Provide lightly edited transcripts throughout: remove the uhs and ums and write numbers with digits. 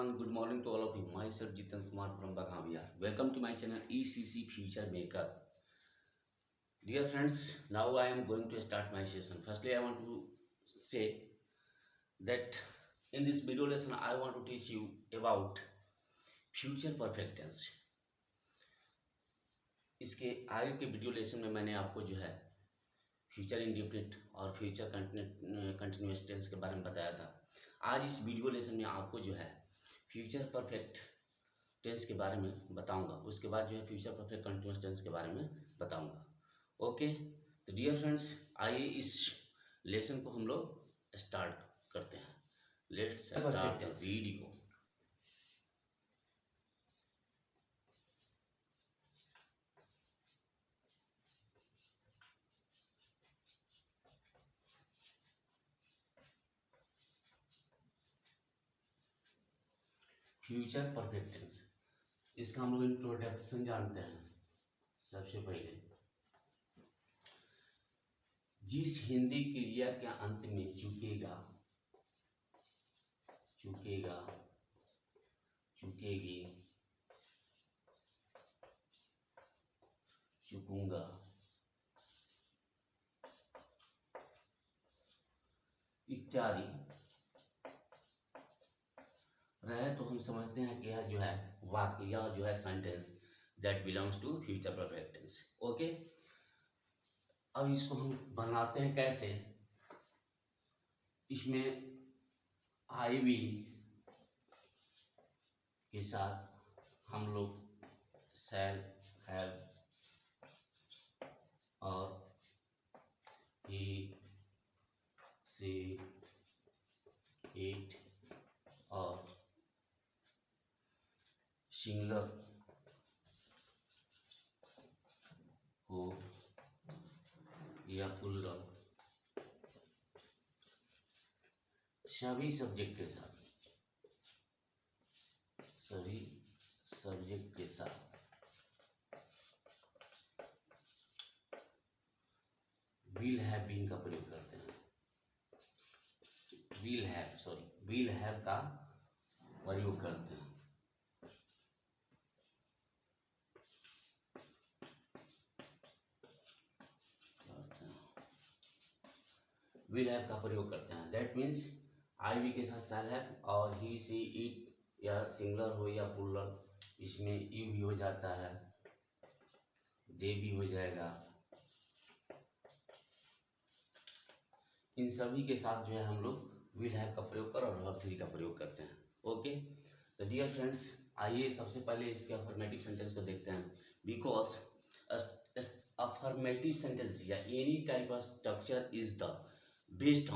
everyone, good morning to all of you. Myself Jiten Kumar from Baghaviya. Welcome to my channel ECC Future Maker. Dear friends, now I am going to start my session. Firstly, I want to say that in this video lesson, I want to teach you about future perfect tense. इसके आगे के video lesson में मैंने आपको जो है future indefinite और future continuous tense के बारे में बताया था। आज इस वीडियो लेसन में आपको जो है फ्यूचर परफेक्ट टेंस के बारे में बताऊंगा। उसके बाद जो है फ्यूचर परफेक्ट कंटिन्यूअस टेंस के बारे में बताऊंगा। ओके, तो डियर फ्रेंड्स, आइए इस लेसन को हम लोग स्टार्ट करते हैं। Let's start the video. Future perfect tense, इसका हम लोग इंट्रोडक्शन जानते हैं। सबसे पहले, जिस हिंदी क्रिया के अंत में चुकेगा, चुकेगा, चुकेगी, चुकूंगा, इत्यादि रहे तो हम समझते हैं कि यह जो है वाक्य, यह जो है sentence that belongs to future perfect tense. Okay, अब इसको हम बनाते हैं कैसे? इसमें आई विल के साथ हम लोग शैल, हैव और ही, सी, इट और सिंगुलर हो या प्लूरल सभी सब्जेक्ट के साथ, सभी सब्जेक्ट के साथ विल हैव बीन का प्रयोग करते हैं। विल हैव का प्रयोग करते हैं। विल हैव का प्रयोग करते हैं। दैट मीन्स आई वी के साथ शैल हैव और ही, सी, इट या सिंगुलर हो या प्लूरल, इसमें यू भी हो जाता है, दे भी हो जाएगा। इन सभी के साथ जो है हम लोग विल हैव का प्रयोग कर और वर्ब थ्री का प्रयोग करते हैं। ओके, तो डियर फ्रेंड्स, आइए सबसे पहले इसके अफर्मेटिव सेंटेंस को देखते हैं। बिकॉज अफर्मेटिव सेंटेंस या any type of structure is the best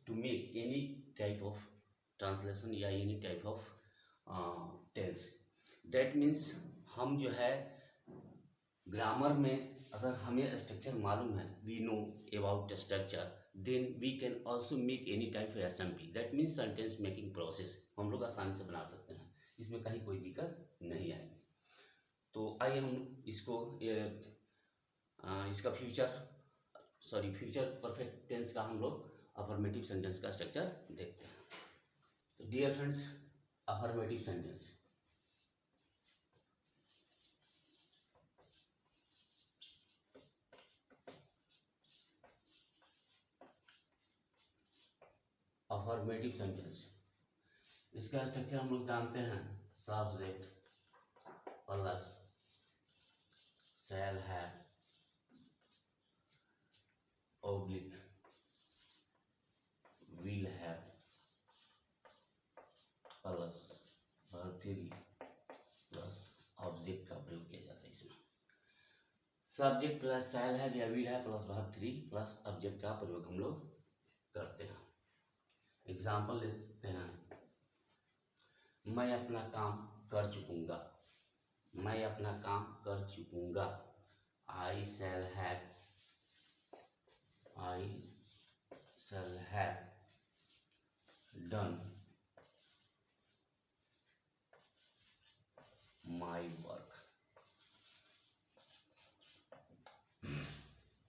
to make any type of translation या any type of tense. That means हम जो है ग्रामर में अगर हमें स्ट्रक्चर मालूम है, we know about the structure, then we can also make any type of SMP. That means sentence making process हम लोग आसानी से बना सकते हैं, इसमें कहीं कोई दिक्कत नहीं आएगी। तो आइए हम इसको इसका फ्यूचर परफेक्ट टेंस का हम लोग अफर्मेटिव सेंटेंस का स्ट्रक्चर देखते हैं। तो dear friends, affirmative sentence, affirmative sentence, इसका स्ट्रक्चर हम लोग जानते हैं। Subject plus shall have oblique will have plus verb three plus object का प्रयोग किया जाता है। इसमें सब्जेक्ट प्लस शैल हैव या will have plus verb three plus object का प्रयोग हम लोग करते हैं। एग्जाम्पल लेते हैं। मैं अपना काम कर चुकूंगा, मैं अपना काम कर चुकूंगा। I shall have done my work.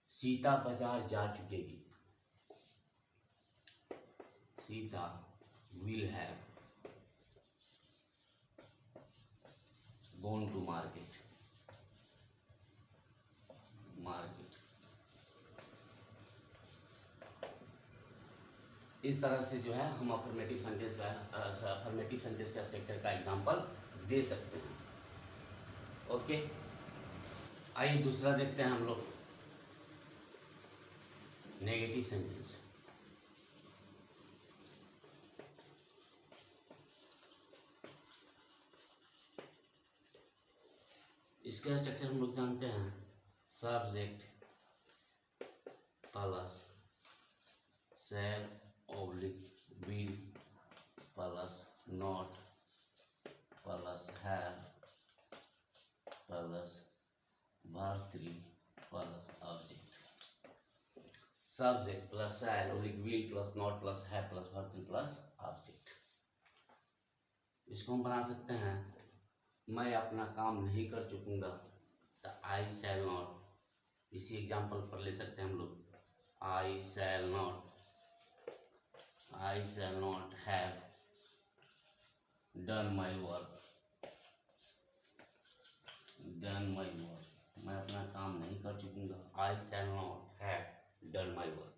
Sita बाजार जा चुकेगी। Sita will have gone to market, market। इस तरह से जो है हम अफर्मेटिव सेंटेंस का स्ट्रक्चर का एग्जांपल दे सकते हैं। ओके, आइए दूसरा देखते हैं हम लोग, नेगेटिव सेंटेंस। इसका स्ट्रक्चर हम लोग जानते हैं, subject plus shall oblique will plus not plus have plus verb 3 plus object. Subject plus shall oblique will plus not plus have plus verb 3 plus object. इसको हम बना सकते हैं, मैं अपना काम नहीं कर चुकूंगा, तो आई शैल नॉट। इसी एग्जाम्पल पर ले सकते हैं हम लोग, I shall not have done my work, मैं अपना काम नहीं कर चुकूंगा, I shall not have done my work.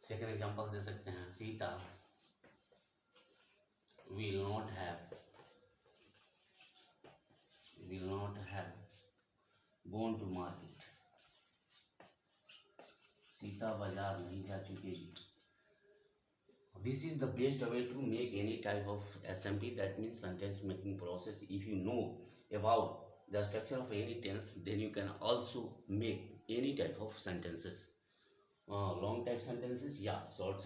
Second example दे सकते हैं, Sita will not have gone to market, Sita बाजार नहीं जा चुकेगी। This is the best way to make any type of SMP, that means sentence making process. If you know about the structure of any tense, then you can also make any type of sentences, long type sentences या short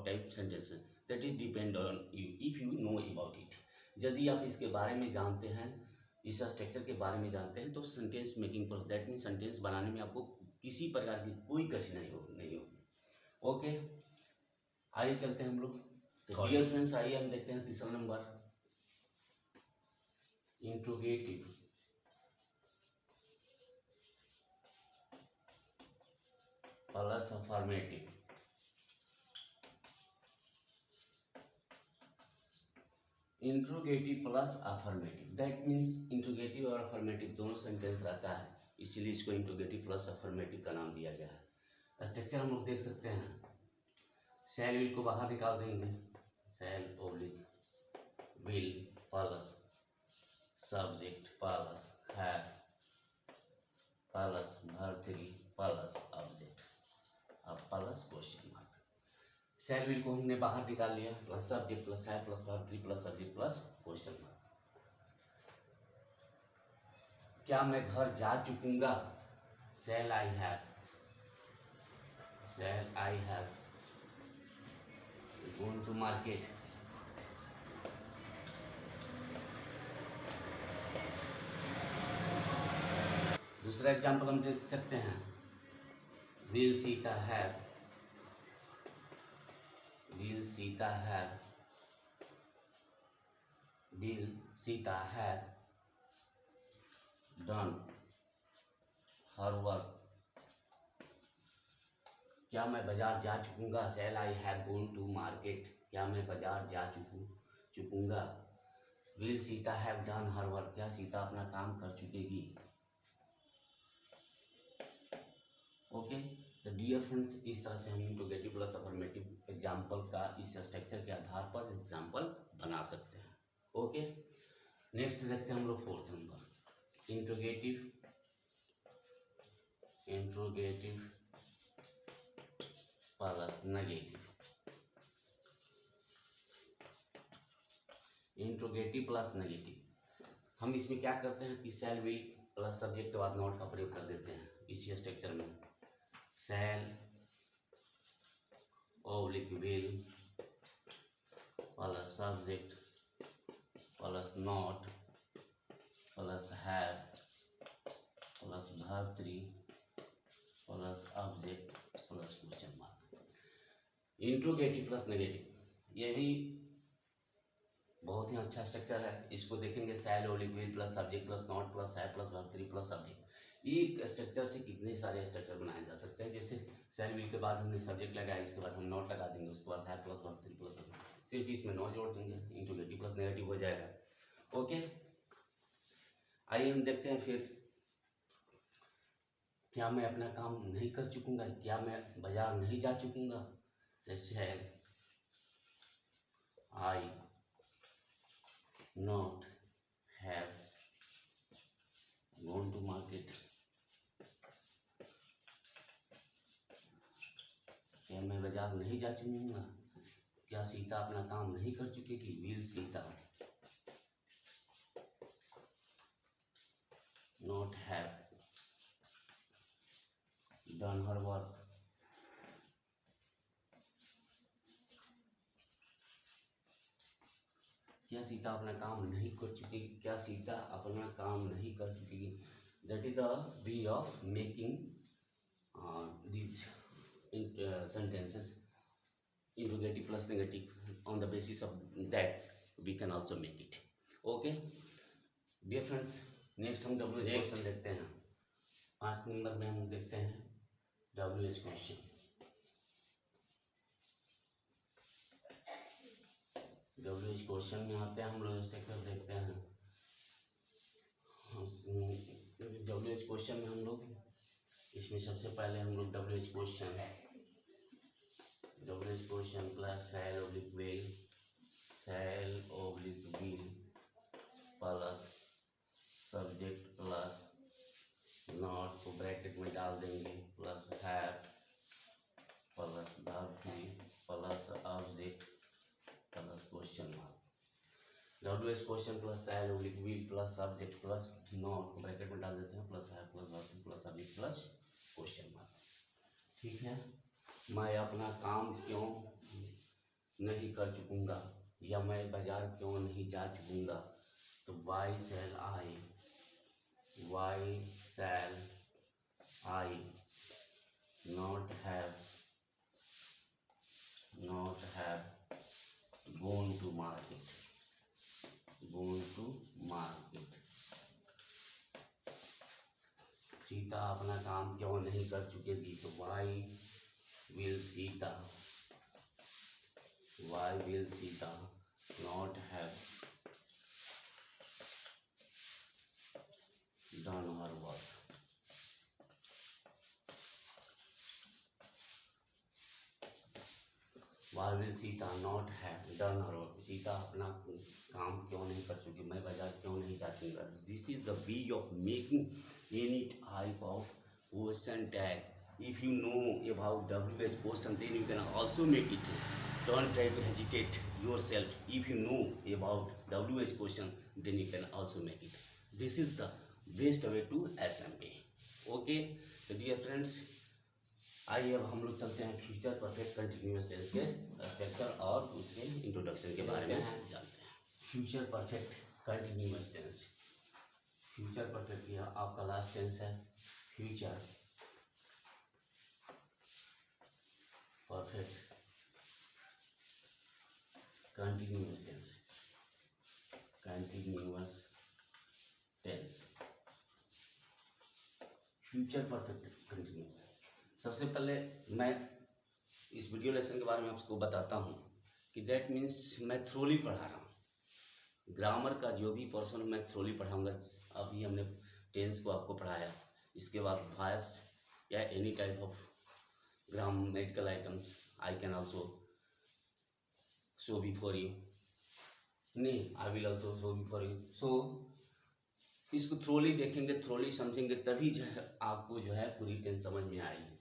type sentences, that is depend on you if you know about it। यदि आप इसके बारे में जानते हैं, इस structure के बारे में जानते हैं, तो sentence making process, that mean sentence बनाने में आपको किसी प्रकार की कोई कठिनाई नहीं होगी। ओके, आइए चलते हैं हम लोग। तो डियर फ्रेंड्स, आइए हम देखते हैं तीसरा number, interrogative plus affirmative. Interrogative plus affirmative, that means interrogative और अफर्मेटिव दोनों सेंटेंस रहता है, इसीलिए इसको इंट्रोगेटिव प्लस अफर्मेटिव का नाम दिया गया है। स्ट्रक्चर हम लोग देख सकते हैं, शैल विल को बाहर निकाल देंगे, shall oblique will plus subject plus have plus verb 3 plus object, अब plus question mark. Shall will को हमने बाहर निकाल लिया, plus subject plus have plus verb 3 plus object plus question mark. क्या मैं घर जा चुकूंगा, shall I have gone to market। दूसरा एग्जाम्पल हम देख सकते हैं, will Sita have done her work. क्या मैं बाजार जा चुकूंगा, shall I have gone to market, क्या मैं बाजार जा चुकूंगा। Will Sita have done her work, क्या सीता अपना काम कर चुकेगी। ओके, तो डियर फ्रेंड्स, इस तरह से हम इंट्रोगेटिव प्लस अफर्मेटिव एग्जाम्पल का इस स्ट्रक्चर के आधार पर एग्जाम्पल बना सकते हैं। ओके, नेक्स्ट देखते हैं हम लोग fourth number, interrogative plus negative. Interrogative plus negative, हम इसमें क्या करते हैं कि शैल विल प्लस सब्जेक्ट के बाद नॉट का प्रयोग कर देते हैं इसी स्ट्रक्चर में, shall oblique will plus subject plus not plus have plus verb 3 plus object plus question mark. Interrogative plus negative, ये भी बहुत ही अच्छा स्ट्रक्चर है। इसको देखेंगे, shall oblique will plus subject plus not plus have plus verb 3 plus object. एक structure से कितने सारे स्ट्रक्चर बनाए जा सकते हैं, जैसे शैल विल के बाद हमने सब्जेक्ट लगाया, इसके बाद हम नॉट लगा देंगे, उसके बाद हैव प्लस verb 3 प्लस सिर्फ इसमें नॉट जोड़ देंगे, इंट्रोगेटिव प्लस नेगेटिव हो जाएगा। ओके, आइए हम देखते हैं फिर, क्या मैं अपना काम नहीं कर चुकूंगा, क्या मैं बाजार नहीं जा चुकूंगा। जैसे I not have gone to market, क्या मैं बाजार नहीं जा चुकूंगा, क्या सीता अपना काम नहीं कर चुकेगी, will Sita not have done her work, क्या सीता अपना काम नहीं कर चुकेगी, क्या सीता अपना काम नहीं कर चुकेगी। That is the way of making these sentences interrogative plus negative. On the basis of that we can also make it. Okay dear friends, next हम WH क्वेश्चन देखते हैं। 5 नंबर में हम देखते हैं WH क्वेश्चन। WH क्वेश्चन में आते हैं हम लोग स्ट्रक्चर देखते हैं। WH क्वेश्चन में हम लोग इसमें सबसे पहले हम लोग WH question plus shall oblique will plus subject plus not को ब्रैकेट में डाल देंगे plus have plus verb plus object plus question mark. WH question plus shall oblique will plus subject plus not को ब्रैकेट में डाल देते हैं plus have plus verb plus object plus question mark. ठीक है, मैं अपना काम क्यों नहीं कर चुकूंगा या मैं बाजार क्यों नहीं जा चुकूंगा, तो why shall I not have gone to market। Sita अपना काम क्यों नहीं कर चुकेगी, तो why will Sita not have done her work. Why will Sita not have done her work, Sita अपना काम क्यों नहीं कर चुकी, मैं बाजार क्यों नहीं जा चुका। This is the way of making any type of question tag. If you know about WH question, then you can also make it. Don't try to hesitate yourself. If you know about WH question, then you can also make it. This is the best way to SMP. Okay, so dear friends, आइए अब हम लोग चलते हैं future perfect continuous tense के structure और उसके introduction के बारे में जानते हैं। Future perfect continuous tense. Future perfect यह आपका लास्ट टेंस है। Future perfect continuous tense future perfect continuous. सबसे पहले मैं इस वीडियो लेसन के बारे में आपको बताता हूँ कि दैट मीन्स मैं थ्रोली पढ़ा रहा हूँ। ग्रामर का जो भी पोर्शन मैं थ्रोली पढ़ाऊँगा। अभी हमने टेंस को आपको पढ़ाया, इसके बाद वॉइस या any type of grammatical items I can also show before you. नहीं, I will also show before you. So इसको थ्रोली देखेंगे, थ्रोली समझेंगे, तभी जो है आपको जो है पूरी टेंस समझ में आएगी।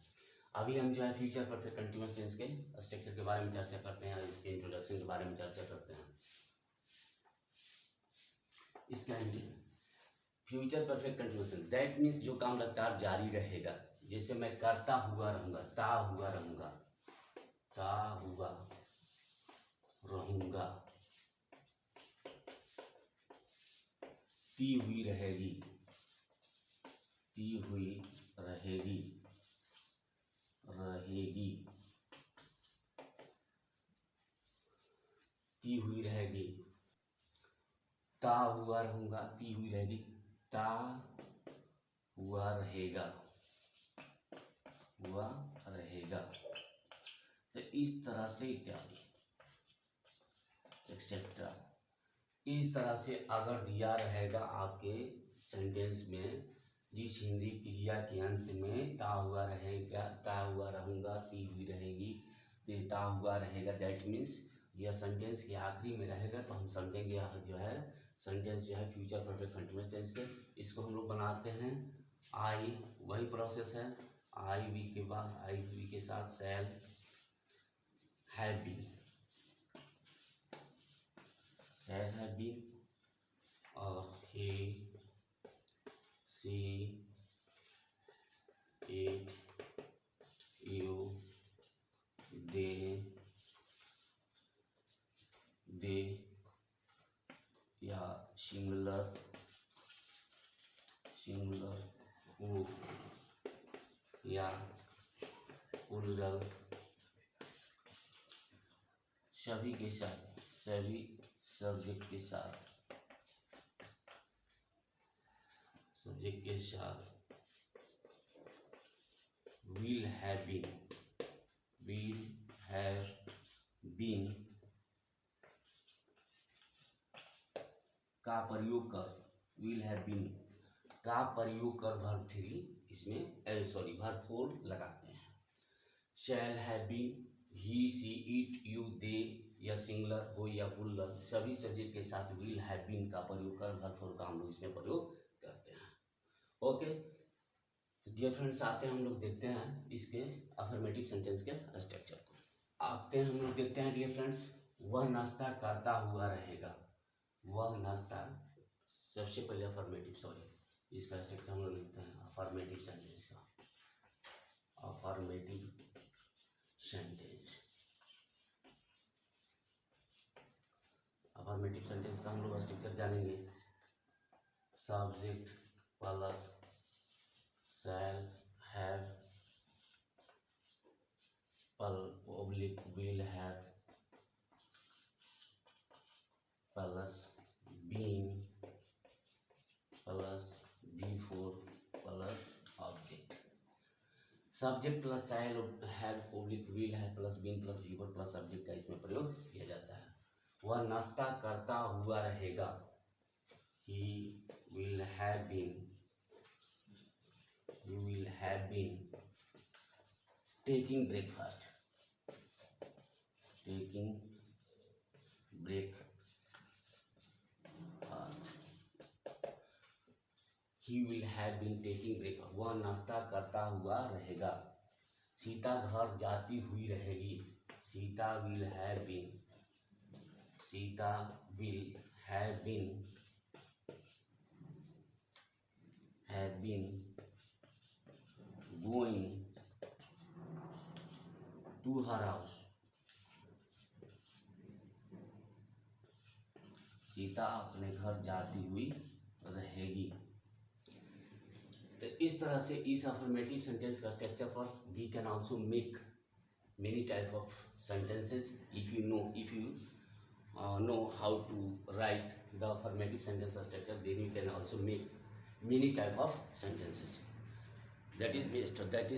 अभी हम जो है फ्यूचर परफेक्ट कंटिन्यूअस टेंस के स्ट्रक्चर के बारे में चर्चा करते हैं, इसके इंट्रोडक्शन के बारे में चर्चा करते हैं। इसका future perfect continuous that means जो काम लगातार जारी रहेगा। जैसे मैं करता हुआ रहूंगा, ता हुआ रहूंगा, ती हुई रहेगी, ती हुई रहेगी, ता हुआ रहूंगा, ती हुई रहेगी, ता हुआ रहेगा, तो इस तरह से इत्यादि एक्सेट्रा। इस तरह से अगर दिया रहेगा आपके सेंटेंस में जिस हिंदी क्रिया के अंत में ता हुआ रहेगा, ता हुआ रहूँगा, ती हुई रहेगी, देता हुआ रहेगा, दैट मीन्स यह सेंटेंस के आखिरी में रहेगा, तो हम समझेंगे यह जो है सेंटेंस जो है फ्यूचर परफेक्ट कंटिन्यूअस टेंस के। इसको हम लोग बनाते हैं आई, वही प्रोसेस है, आई वी के बाद आई वी के साथ shall have been, shall have been और he she it you they या सिंगुलर who या प्लूरल सभी के साथ, सभी सब्जेक्ट के साथ, सब्जेक्ट के साथ will have been का प्रयोग कर, will have been का प्रयोग कर वर्ब थ्री इसमें सॉरी वर्ब फोर लगाते हैं। shall have been he she it you they या सिंगुलर हो या प्लूरल सभी सब्जेक्ट के साथ will have been का प्रयोग कर वर्ब फोर का हम लोग इसमें प्रयोग करते हैं। ओके डियर फ्रेंड्स, आते हैं हम लोग देखते हैं इसके अफर्मेटिव सेंटेंस के स्ट्रक्चर को। आते हैं हम लोग देखते हैं डियर फ्रेंड्स, वह नाश्ता करता हुआ रहेगा, वह नाश्ता, सबसे पहले अफर्मेटिव सॉरी इसका स्ट्रक्चर हम लोग लिखते हैं अफर्मेटिव सेंटेंस का, अफर्मेटिव सेंटेंस, अफर्मेटिव सेंटेंस का हम लोग स्ट्रक्चर जानेंगे। Subject plus shall have oblique will have plus been plus before plus object। Subject plus shall have oblique will have plus been plus before plus object का इसमें प्रयोग किया जाता है। वह नाश्ता करता हुआ रहेगा, he will have been taking breakfast, he will have been taking breakfast, वह नाश्ता करता हुआ रहेगा। सीता घर जाती हुई रहेगी, Sita will have been going to her house, Sita अपने घर जाती हुई रहेगी। तो इस तरह से इस अफर्मेटिव सेंटेंस का स्ट्रक्चर पर we can also make many type of sentences if you know how to write the affirmative sentence structure, then you can also make many type of sentences. That is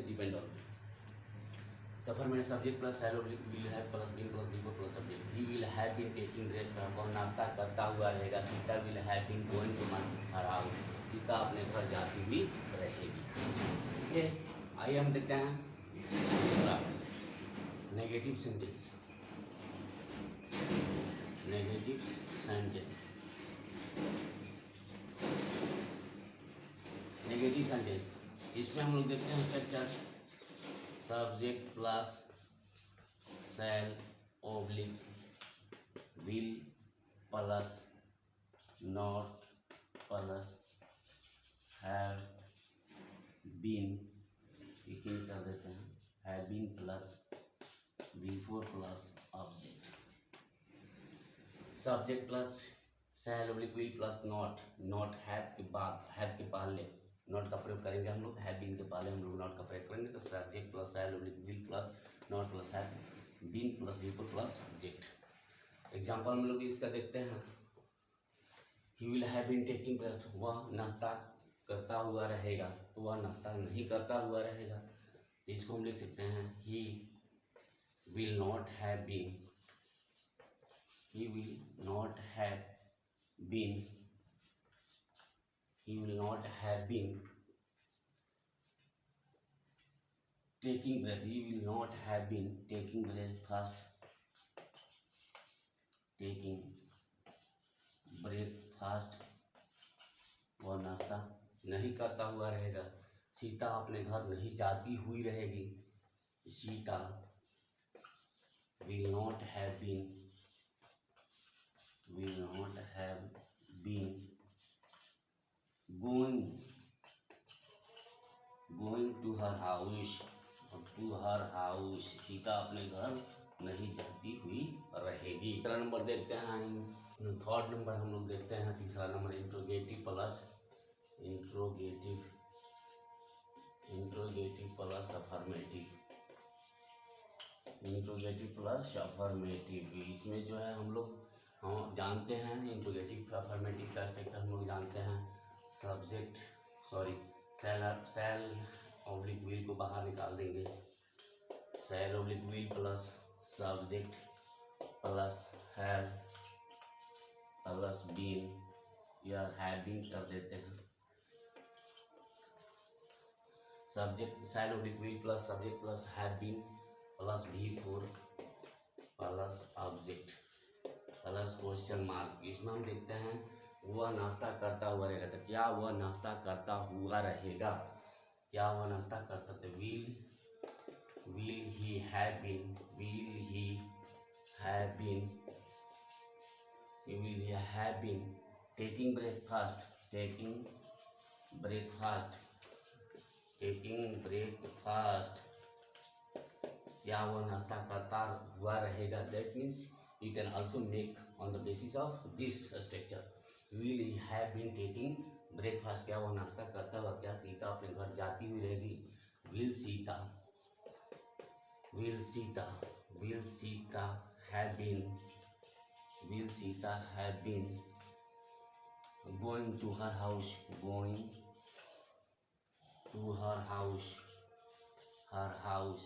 depend on the affirmative subject plus shall will have plus been plus before plus subject। he will have been taking breakfast, वह नाश्ता करता हुआ रहेगा। Sita will have been going to her house, Sita अपने घर जाती हुई रहेगी। ओके आइए हम देखते हैं दूसरा नेगेटिव सेंटेंस। नेगेटिव सेंटेंस इसमें हम लोग देखते हैं structure subject plus shall oblique will plus not plus have been, कर देते हैं have been plus before plus object. Subject plus shall oblique will plus not have के बाद, हैव के पहले नॉट का प्रयोग करेंगे हम लोग, हैव बीन के पहले हम लोग नॉट का प्रयोग करेंगे। तो subject plus shall oblique will plus not plus have been plus before plus object. Example हम लोग इसका देखते हैं। He will have been taking breakfast, वह नाश्ता करता हुआ रहेगा, तो वह नाश्ता नहीं करता हुआ रहेगा। तो इसको हम लिख सकते हैं he will not have been, he will not have been he will not have been taking break, he will not have been taking breakfast, taking breakfast और नाश्ता नहीं करता हुआ रहेगा। सीता अपने घर नहीं जाती हुई रहेगी। Sita will not have been going to her house, Sita अपने घर नहीं जाती हुई रहेगी। तीसरा नंबर देखते हैं, थर्ड नंबर हम लोग देखते हैं। तीसरा नंबर इंट्रोगेटिव प्लस अफर्मेटिव। इसमें जो है हम जानते हैं इंट्रोगेटिव अफर्मेटिव का स्ट्रक्चर हम लोग जानते हैं। सेल ऑब्लिक विल को बाहर निकाल देंगे। Shall oblique will plus subject plus have plus been या हैव बीन कर देते हैं। Subject shall oblique will plus subject plus have been plus V4 plus object plus question mark. इसमें हम देखते हैं वह नाश्ता करता हुआ रहेगा। तो क्या वह नाश्ता करता हुआ रहेगा? क्या वह नाश्ता करता? तो will he have been taking breakfast क्या वह नाश्ता करता हुआ रहेगा? That means you can also make on the basis of this structure. Will he have been taking breakfast? क्या वह नाश्ता करता हुआ? क्या सीता अपने घर जाती हुई रहेगी? Will Sita have been going to her house? her house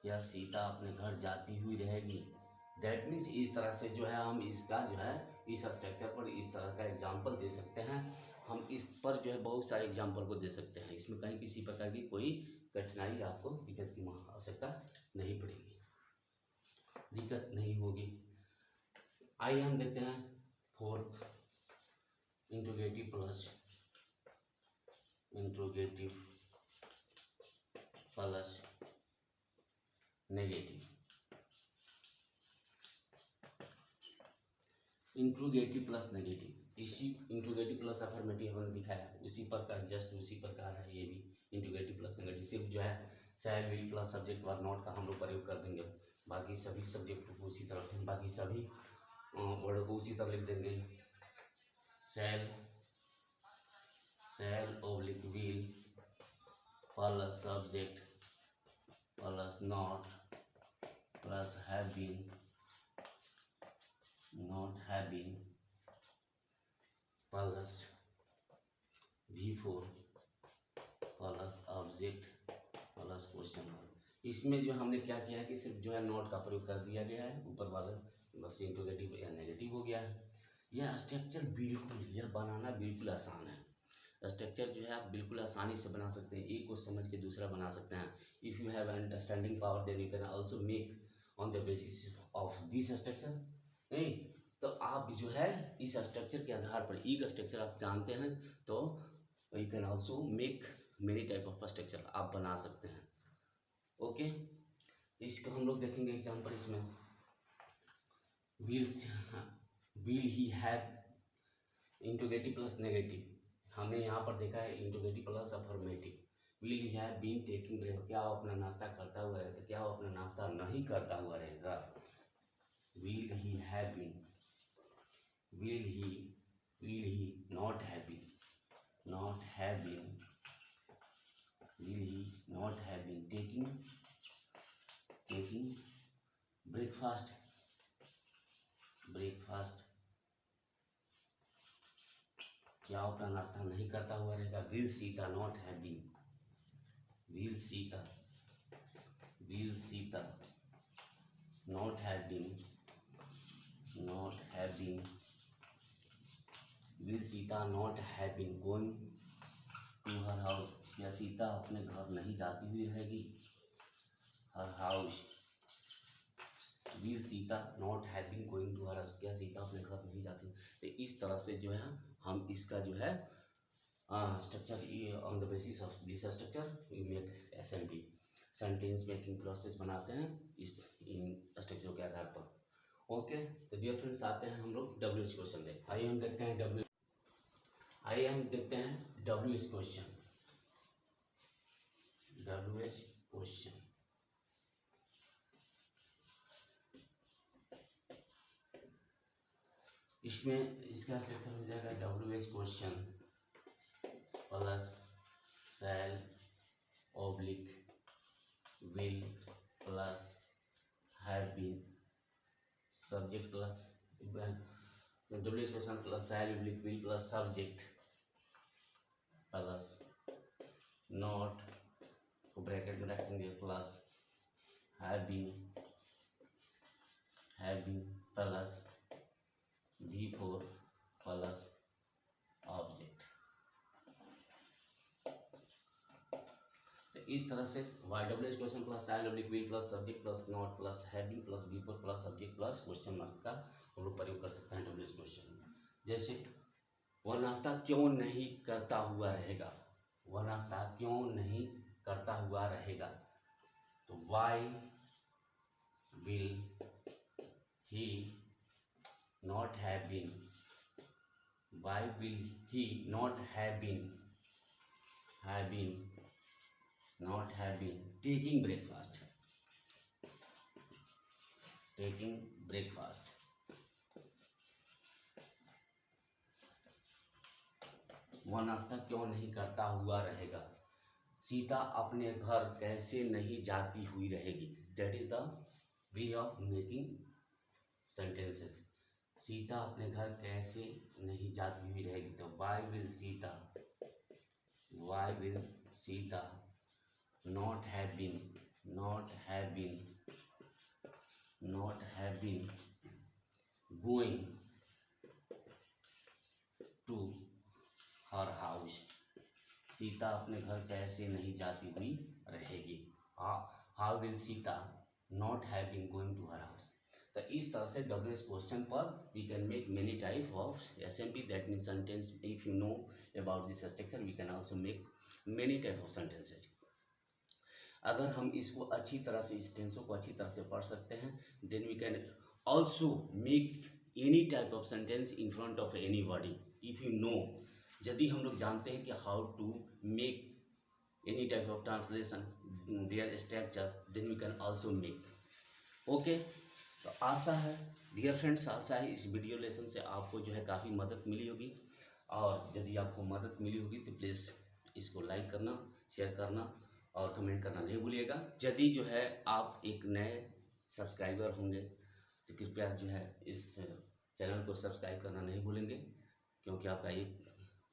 या सीता अपने घर जाती हुई रहेगी। दैट मीन्स इस तरह से जो है हम इसका जो है इस स्ट्रक्चर पर इस तरह का एग्जाम्पल दे सकते हैं। हम इस पर जो है बहुत सारे एग्जाम्पल को दे सकते हैं। इसमें कहीं किसी प्रकार की कोई कठिनाई आपको दिक्कत की आवश्यकता नहीं पड़ेगी, दिक्कत नहीं होगी। आइए हम देखते हैं fourth interrogative plus negative. Interrogative plus negative, इसी इंट्रोगेटिव प्लस अफर्मेटिव हमने दिखाया, उसी प्रकार जस्ट उसी प्रकार है ये भी इंट्रोगेटिव प्लस नेगेटिव। सिर्फ जो है शैल will plus subject verb not का हम लोग प्रयोग कर देंगे। बाकी सभी सब्जेक्ट को उसी तरह, बाकी सभी वर्ड को उसी तरह लिख देंगे। Shall oblique will plus subject plus not plus have been plus V4 plus object plus question mark. इसमें जो हमने क्या किया है कि सिर्फ जो है नॉट का प्रयोग कर दिया गया है, ऊपर वाला बस इंट्रोगेटिव या नेगेटिव हो गया है। यह स्ट्रक्चर यह बनाना बिल्कुल आसान है। स्ट्रक्चर जो है आप बिल्कुल आसानी से बना सकते हैं, एक को समझ के दूसरा बना सकते हैं। If you have understanding power then you can also make on the basis of this structure. नहीं तो आप जो है इस स्ट्रक्चर के आधार पर एक स्ट्रक्चर आप जानते हैं तो you can also make many type of structure आप बना सकते हैं। ओके, इसको हम लोग देखेंगे एग्जांपल। इसमें will he have interrogative plus negative, हमने यहाँ पर देखा है interrogative plus affirmative. Will he have been taking break, क्या वो अपना नाश्ता करता हुआ रहेगा? क्या वो अपना नाश्ता नहीं करता हुआ रहेगा? Will he have been, will he not have been will he not have been taking breakfast क्या अपना नाश्ता नहीं करता हुआ रहेगा? will Sita not have been not have been will Sita not have been going to her house, क्या सीता अपने घर नहीं जाती हुई रहेगी? Her house, will Sita not have been going to her house, क्या सीता अपने घर नहीं जाती? तो इस तरह से जो है हम इसका जो है structure, on the basis of this structure we make SMP, sentence making process बनाते हैं इस इन स्ट्रक्चर के आधार पर। ओके, तो डियर फ्रेंड्स आते हैं हम लोग WH क्वेश्चन देखते हैं। आइए हम देखते हैं WH क्वेश्चन। WH क्वेश्चन, इसमें इसका स्ट्रक्चर हो जाएगा WH question plus shall oblique will plus have been, subject plus WH question plus shall oblique will plus subject plus not को ब्रैकेट में रखेंगे plus have been plus V4 plus object. तो इस तरह से WH question plus shall oblique will plus subject plus not plus have been plus V4 plus subject plus question mark का हम लोग प्रयोग कर सकते हैं WH क्वेश्चन में। जैसे वह नाश्ता क्यों नहीं करता हुआ रहेगा, वह नाश्ता क्यों नहीं करता हुआ रहेगा, तो why will he not have been, why will he not have been taking breakfast, वह नाश्ता क्यों नहीं करता हुआ रहेगा, सीता अपने घर कैसे नहीं जाती हुई रहेगी। That is the way of making sentences. Sita अपने घर कैसे नहीं जाती हुई रहेगी, तो why will Sita not have been going to her house, Sita अपने घर कैसे नहीं जाती हुई रहेगी। How will Sita not have been going to her house। तो इस तरह से WH क्वेश्चन पर we can make many type of SMP, that means sentence, if you know about this structure we can also make many type of sentences। अगर हम इसको अच्छी तरह से, इस टेंसों को अच्छी तरह से पढ़ सकते हैं, then we can also make any type of sentence in front of anybody if you know। यदि हम लोग जानते हैं कि how to make any type of translation, their structure, then we can also make। Okay, तो आशा है dear friends, आशा है इस वीडियो लेसन से आपको जो है काफ़ी मदद मिली होगी। और यदि आपको मदद मिली होगी तो प्लीज़ इसको लाइक करना, शेयर करना और कमेंट करना नहीं भूलिएगा। यदि जो है आप एक नए सब्सक्राइबर होंगे तो कृपया जो है इस चैनल को सब्सक्राइब करना नहीं भूलेंगे, क्योंकि आपका एक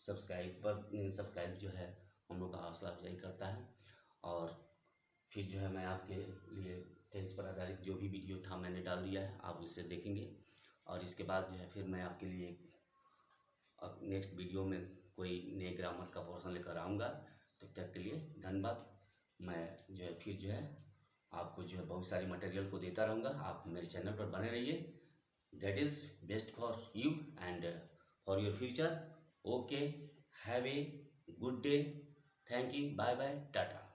सब्सक्राइब जो है हम लोग का हौसला अफजाई करता है। और फिर जो है मैं आपके लिए टेंस पर आधारित जो भी वीडियो था मैंने डाल दिया है, आप उससे देखेंगे। और इसके बाद जो है फिर मैं आपके लिए नेक्स्ट वीडियो में कोई नए ग्रामर का पोर्शन लेकर आऊँगा। तब तक के लिए धन्यवाद। मैं जो है फिर जो है आपको जो है बहुत सारी मटेरियल को देता रहूँगा। आप मेरे चैनल पर बने रहिए। That is best for you and for your future. Okay, have a good day. Thank you, bye bye, Tata.